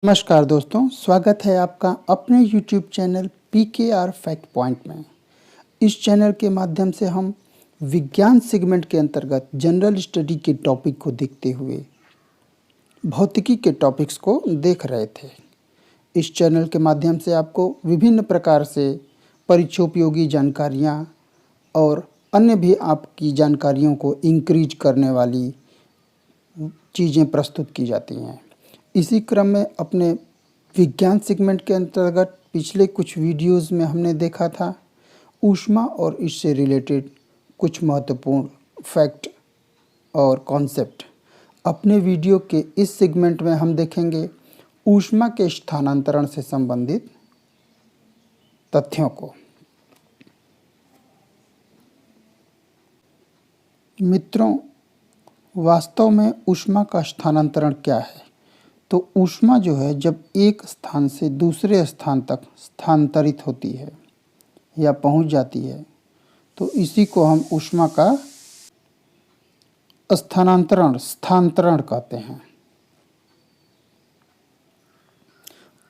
नमस्कार दोस्तों, स्वागत है आपका अपने YouTube channel PKR fact point में। इस चैनल के माध्यम से हम विज्ञान सेगमेंट के अंतर्गत जनरल स्टडी के टॉपिक को देखते हुए भौतिकी के टॉपिक्स को देख रहे थे। इस चैनल के माध्यम से आपको विभिन्न प्रकार से परीक्षोपयोगी जानकारियाँ और अन्य भी आपकी जानकारियों को इंक्रीज करने वाली चीज़ें प्रस्तुत की जाती हैं। इसी क्रम में अपने विज्ञान सेगमेंट के अंतर्गत पिछले कुछ वीडियोस में हमने देखा था ऊष्मा और इससे रिलेटेड कुछ महत्वपूर्ण फैक्ट और कॉन्सेप्ट। अपने वीडियो के इस सेगमेंट में हम देखेंगे ऊष्मा के स्थानांतरण से संबंधित तथ्यों को। मित्रों, वास्तव में ऊष्मा का स्थानांतरण क्या है? तो ऊष्मा जो है जब एक स्थान से दूसरे स्थान तक स्थानांतरित होती है या पहुंच जाती है तो इसी को हम ऊष्मा का स्थानांतरण कहते हैं।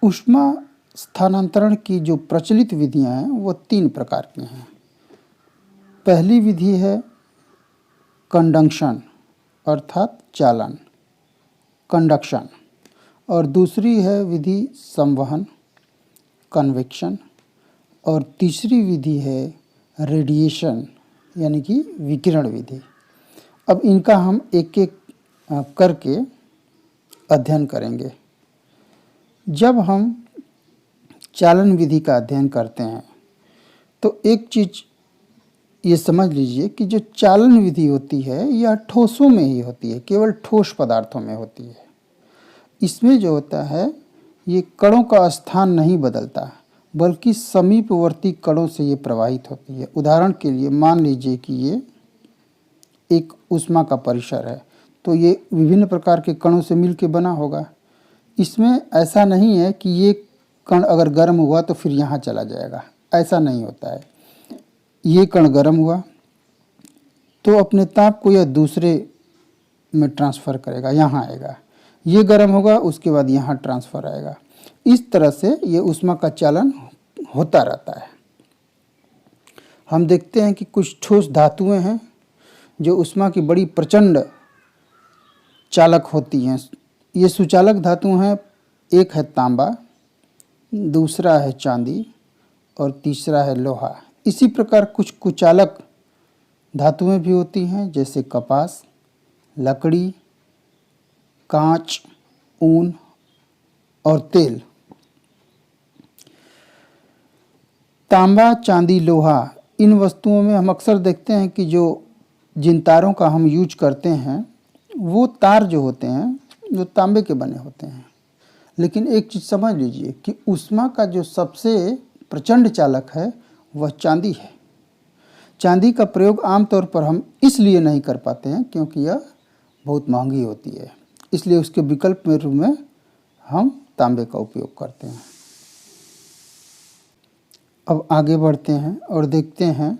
ऊष्मा स्थानांतरण की जो प्रचलित विधियां हैं वो 3 प्रकार की हैं। पहली विधि है कंडक्शन अर्थात चालन, कंडक्शन, और दूसरी है विधि संवहन, कन्वेक्शन, और तीसरी विधि है रेडिएशन यानी कि विकिरण विधि। अब इनका हम एक एक करके अध्ययन करेंगे। जब हम चालन विधि का अध्ययन करते हैं तो एक चीज़ ये समझ लीजिए कि जो चालन विधि होती है यह ठोसों में ही होती है, केवल ठोस पदार्थों में होती है। इसमें जो होता है ये कणों का स्थान नहीं बदलता बल्कि समीपवर्ती कणों से ये प्रवाहित होती है। उदाहरण के लिए मान लीजिए कि ये एक ऊष्मा का परिसर है तो ये विभिन्न प्रकार के कणों से मिलकर बना होगा। इसमें ऐसा नहीं है कि ये कण अगर गर्म हुआ तो फिर यहाँ चला जाएगा, ऐसा नहीं होता है। ये कण गर्म हुआ तो अपने ताप को यह दूसरे में ट्रांसफ़र करेगा, यहाँ आएगा। ये गर्म होगा उसके बाद यहाँ ट्रांसफ़र आएगा। इस तरह से ये ऊष्मा का चालन होता रहता है। हम देखते हैं कि कुछ ठोस धातुएं हैं जो ऊष्मा की बड़ी प्रचंड चालक होती हैं। ये सुचालक धातु हैं, एक है तांबा, दूसरा है चांदी और तीसरा है लोहा। इसी प्रकार कुछ कुचालक धातुएं भी होती हैं जैसे कपास, लकड़ी, कांच, ऊन और तेल। तांबा, चांदी, लोहा, इन वस्तुओं में हम अक्सर देखते हैं कि जिन तारों का हम यूज करते हैं वो तार जो होते हैं वो तांबे के बने होते हैं। लेकिन एक चीज़ समझ लीजिए कि ऊष्मा का जो सबसे प्रचंड चालक है वह चांदी है। चांदी का प्रयोग आमतौर पर हम इसलिए नहीं कर पाते हैं क्योंकि यह बहुत महंगी होती है, इसलिए उसके विकल्प में रूप में हम तांबे का उपयोग करते हैं। अब आगे बढ़ते हैं और देखते हैं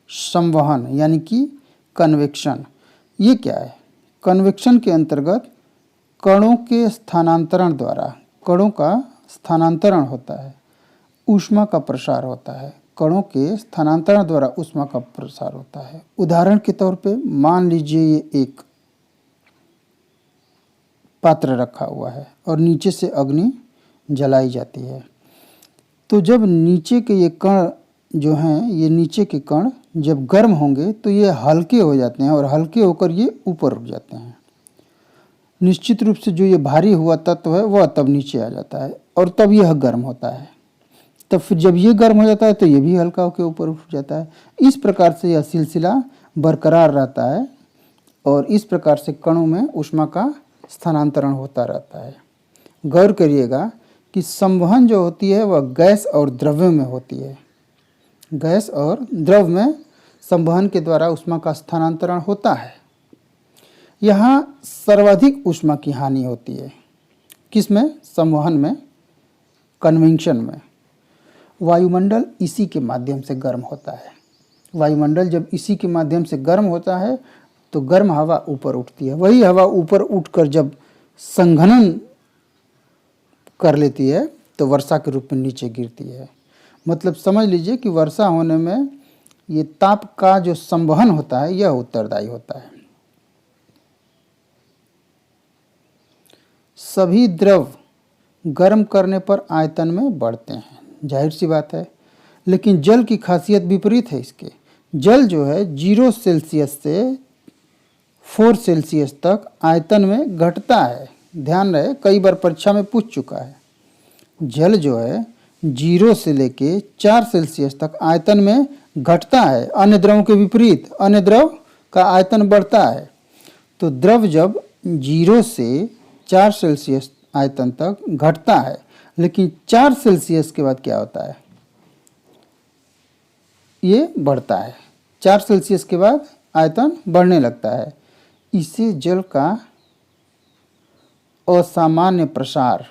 संवहन यानी कि कन्वेक्शन। ये क्या है? कन्वेक्शन के अंतर्गत कणों के स्थानांतरण द्वारा कणों का स्थानांतरण होता है, ऊष्मा का प्रसार होता है। कणों के स्थानांतरण द्वारा ऊष्मा का प्रसार होता है। उदाहरण के तौर पे मान लीजिए ये एक पात्र रखा हुआ है और नीचे से अग्नि जलाई जाती है। तो जब नीचे के ये कण जो हैं, ये नीचे के कण जब गर्म होंगे तो ये हल्के हो जाते हैं और हल्के होकर ये ऊपर उठ जाते हैं। निश्चित रूप से जो ये भारी हुआ तत्व है वह तब नीचे आ जाता है और तब यह गर्म होता है। तब फिर जब ये गर्म हो जाता है तो ये भी हल्का होकर ऊपर उठ जाता है। इस प्रकार से यह सिलसिला बरकरार रहता है और इस प्रकार से कणों में ऊष्मा का स्थानांतरण होता रहता है। गौर करिएगा कि संवहन जो होती है वह गैस और द्रव्य में होती है। गैस और द्रव में संवहन के द्वारा ऊष्मा का स्थानांतरण होता है। यहाँ सर्वाधिक ऊष्मा की हानि होती है। किसमें? संवहन में, कन्वेक्शन में। वायुमंडल इसी के माध्यम से गर्म होता है। वायुमंडल जब इसी के माध्यम से गर्म होता है तो गर्म हवा ऊपर उठती है। वही हवा ऊपर उठकर जब संघनन कर लेती है तो वर्षा के रूप में नीचे गिरती है। मतलब समझ लीजिए कि वर्षा होने में ये ताप का जो संवहन होता है यह उत्तरदायी होता है। सभी द्रव गर्म करने पर आयतन में बढ़ते हैं, जाहिर सी बात है। लेकिन जल की खासियत विपरीत है इसके। जल जो है 0 सेल्सियस से 4 सेल्सियस तक आयतन में घटता है। ध्यान रहे, कई बार परीक्षा में पूछ चुका है। जल जो है 0 से लेके 4 सेल्सियस तक आयतन में घटता है, अन्य द्रवों के विपरीत। अन्य द्रव का आयतन बढ़ता है। तो द्रव जब 0 से 4 सेल्सियस आयतन तक घटता है, लेकिन 4 सेल्सियस के बाद क्या होता है, ये बढ़ता है। 4 सेल्सियस के बाद आयतन बढ़ने लगता है। इसे जल का असामान्य प्रसार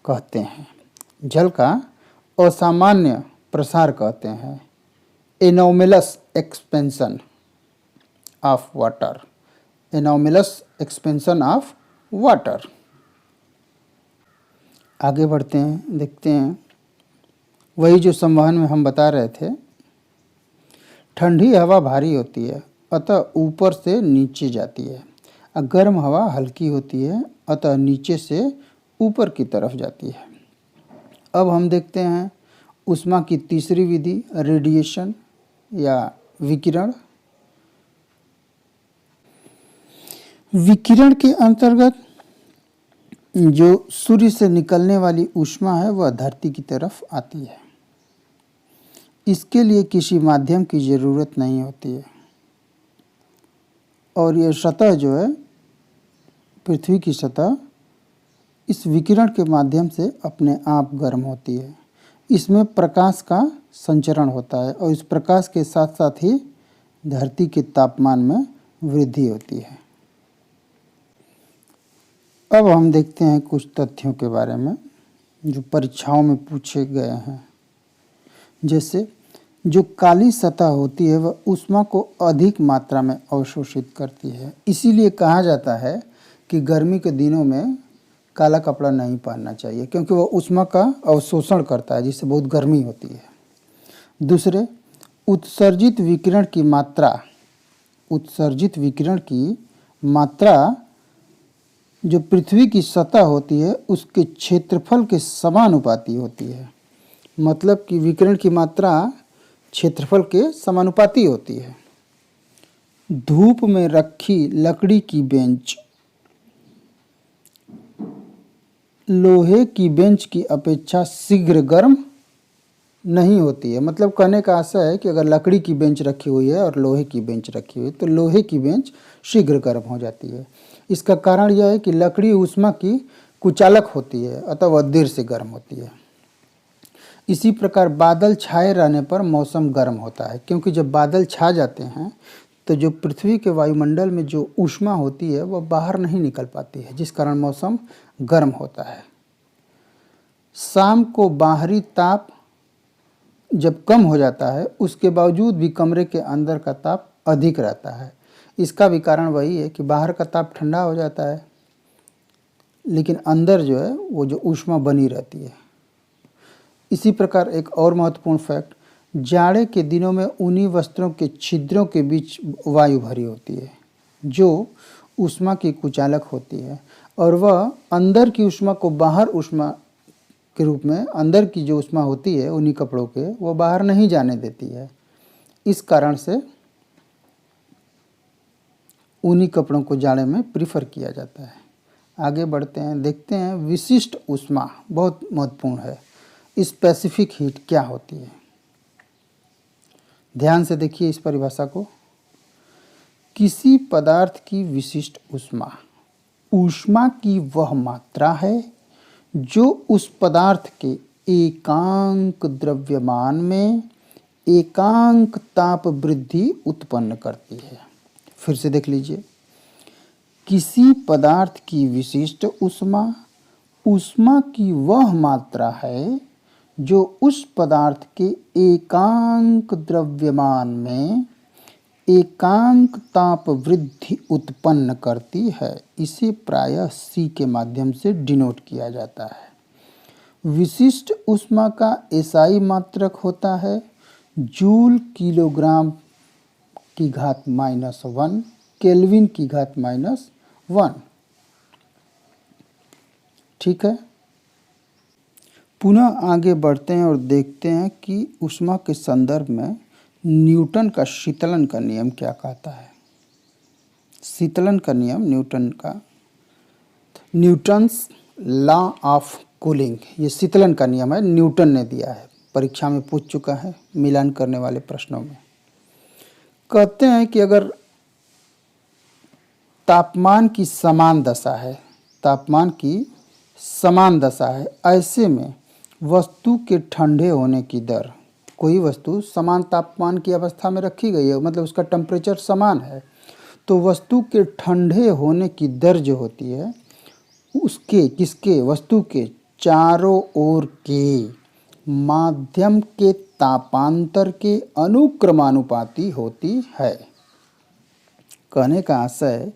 कहते हैं। जल का असामान्य प्रसार कहते हैं, anomalous expansion of water. Anomalous expansion of water. आगे बढ़ते हैं, देखते हैं वही जो संवहन में हम बता रहे थे। ठंडी हवा भारी होती है, अतः ऊपर से नीचे जाती है। गर्म हवा हल्की होती है, अतः नीचे से ऊपर की तरफ जाती है। अब हम देखते हैं ऊष्मा की तीसरी विधि, रेडिएशन या विकिरण। विकिरण के अंतर्गत जो सूर्य से निकलने वाली ऊष्मा है वह धरती की तरफ आती है। इसके लिए किसी माध्यम की ज़रूरत नहीं होती है और यह सतह जो है, पृथ्वी की सतह, इस विकिरण के माध्यम से अपने आप गर्म होती है। इसमें प्रकाश का संचरण होता है और इस प्रकाश के साथ साथ ही धरती के तापमान में वृद्धि होती है। अब हम देखते हैं कुछ तथ्यों के बारे में जो परीक्षाओं में पूछे गए हैं। जैसे जो काली सतह होती है वह ऊष्मा को अधिक मात्रा में अवशोषित करती है। इसीलिए कहा जाता है कि गर्मी के दिनों में काला कपड़ा नहीं पहनना चाहिए, क्योंकि वह ऊष्मा का अवशोषण करता है, जिससे बहुत गर्मी होती है। दूसरे, उत्सर्जित विकिरण की मात्रा जो पृथ्वी की सतह होती है उसके क्षेत्रफल के समानुपाती होती है। मतलब कि विकिरण की मात्रा क्षेत्रफल के समानुपाती होती है। धूप में रखी लकड़ी की बेंच लोहे की बेंच की अपेक्षा शीघ्र गर्म नहीं होती है। मतलब कहने का आशय है कि अगर लकड़ी की बेंच रखी हुई है और लोहे की बेंच रखी हुई है तो लोहे की बेंच शीघ्र गर्म हो जाती है। इसका कारण यह है कि लकड़ी ऊष्मा की कुचालक होती है, अतः वह देर से गर्म होती है। इसी प्रकार बादल छाए रहने पर मौसम गर्म होता है, क्योंकि जब बादल छा जाते हैं तो जो पृथ्वी के वायुमंडल में जो ऊष्मा होती है वह बाहर नहीं निकल पाती है, जिस कारण मौसम गर्म होता है। शाम को बाहरी ताप जब कम हो जाता है उसके बावजूद भी कमरे के अंदर का ताप अधिक रहता है। इसका भी कारण वही है कि बाहर का ताप ठंडा हो जाता है, लेकिन अंदर जो है वो जो ऊष्मा बनी रहती है। इसी प्रकार एक और महत्वपूर्ण फैक्ट, जाड़े के दिनों में ऊनी वस्त्रों के छिद्रों के बीच वायु भरी होती है जो ऊष्मा की कुचालक होती है, और वह अंदर की ऊष्मा को बाहर ऊष्मा के रूप में, अंदर की जो ऊष्मा होती है ऊनी कपड़ों के, वो बाहर नहीं जाने देती है। इस कारण से ऊनी कपड़ों को जाड़े में प्रीफर किया जाता है। आगे बढ़ते हैं, देखते हैं विशिष्ट ऊष्मा बहुत महत्वपूर्ण है। स्पेसिफिक हीट क्या होती है? ध्यान से देखिए इस परिभाषा को। किसी पदार्थ की विशिष्ट ऊष्मा ऊष्मा की वह मात्रा है जो उस पदार्थ के एकांक द्रव्यमान में एकांक ताप वृद्धि उत्पन्न करती है। फिर से देख लीजिए, किसी पदार्थ की विशिष्ट ऊष्मा ऊष्मा की वह मात्रा है जो उस पदार्थ के एकांक द्रव्यमान में एकांक ताप वृद्धि उत्पन्न करती है। इसे प्रायः C के माध्यम से डिनोट किया जाता है। विशिष्ट ऊष्मा का SI मात्रक होता है जूल किलोग्राम की घात -1 केल्विन की घात -1। ठीक है, पुनः आगे बढ़ते हैं और देखते हैं कि ऊष्मा के संदर्भ में न्यूटन का शीतलन का नियम क्या कहता है। शीतलन का नियम न्यूटन्स लॉ ऑफ कूलिंग, ये शीतलन का नियम है, न्यूटन ने दिया है, परीक्षा में पूछ चुका है मिलान करने वाले प्रश्नों में। कहते हैं कि अगर तापमान की समान दशा है, ऐसे में वस्तु के ठंडे होने की दर, कोई वस्तु समान तापमान की अवस्था में रखी गई है, मतलब उसका टेम्परेचर समान है, तो वस्तु के ठंडे होने की दर जो होती है उसके वस्तु के चारों ओर के माध्यम के तापांतर के अनुक्रमानुपाती होती है। कहने का आशय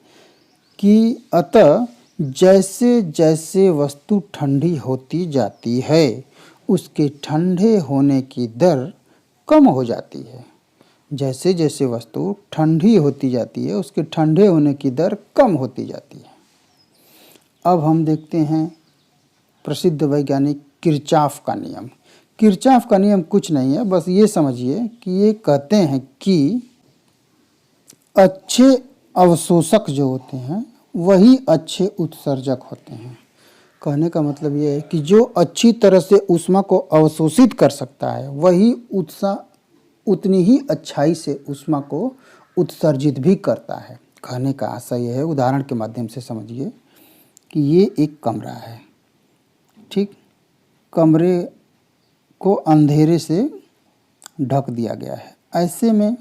कि अतः जैसे जैसे वस्तु ठंडी होती जाती है उसके ठंडे होने की दर कम हो जाती है। जैसे जैसे वस्तु ठंडी होती जाती है उसके ठंडे होने की दर कम होती जाती है। अब हम देखते हैं प्रसिद्ध वैज्ञानिक किरचॉफ का नियम। किरचॉफ का नियम कुछ नहीं है, बस ये समझिए कि ये कहते हैं कि अच्छे अवशोषक जो होते हैं वही अच्छे उत्सर्जक होते हैं। कहने का मतलब ये है कि जो अच्छी तरह से ऊष्मा को अवशोषित कर सकता है वही उतनी ही अच्छाई से ऊष्मा को उत्सर्जित भी करता है। कहने का आशय यह है, उदाहरण के माध्यम से समझिए कि ये एक कमरा है, ठीक, कमरे को अंधेरे से ढक दिया गया है। ऐसे में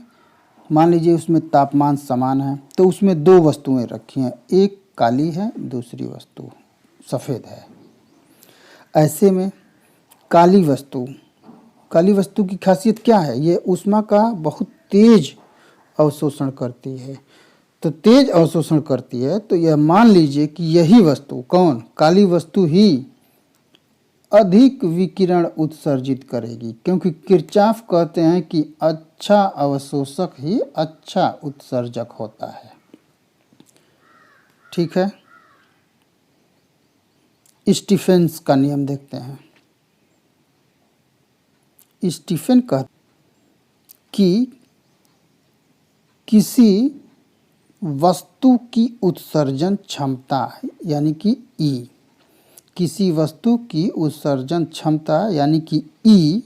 मान लीजिए उसमें तापमान समान है, तो उसमें दो वस्तुएं रखी हैं, एक काली है दूसरी वस्तु सफ़ेद है। ऐसे में काली वस्तु की खासियत क्या है, ये ऊष्मा का बहुत तेज अवशोषण करती है। तो तेज अवशोषण करती है तो यह मान लीजिए कि यही वस्तु, कौन, काली वस्तु ही अधिक विकिरण उत्सर्जित करेगी, क्योंकि किरचॉफ कहते हैं कि अच्छा अवशोषक ही अच्छा उत्सर्जक होता है। ठीक है, स्टीफेंस का नियम देखते हैं। स्टीफेन कहते कि किसी वस्तु की उत्सर्जन क्षमता यानी कि ई, किसी वस्तु की उत्सर्जन क्षमता यानी कि ई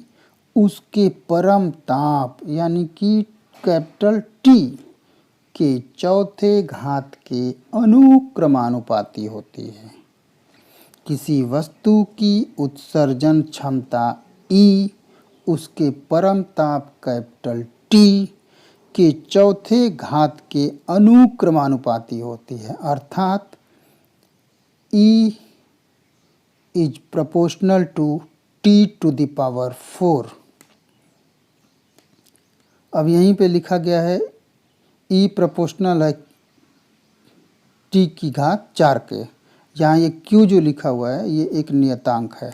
उसके परम ताप यानी कि कैपिटल टी के चौथे घात के अनुक्रमानुपाती होती है। किसी वस्तु की उत्सर्जन क्षमता ई उसके परम ताप कैपिटल टी के चौथे घात के अनुक्रमानुपाती होती है, अर्थात E is proportional to T to the power 4। अब यहीं पे लिखा गया है ई प्रोपोर्शनल है टी की घात 4 के, यहाँ ये क्यू जो लिखा हुआ है ये एक नियतांक है।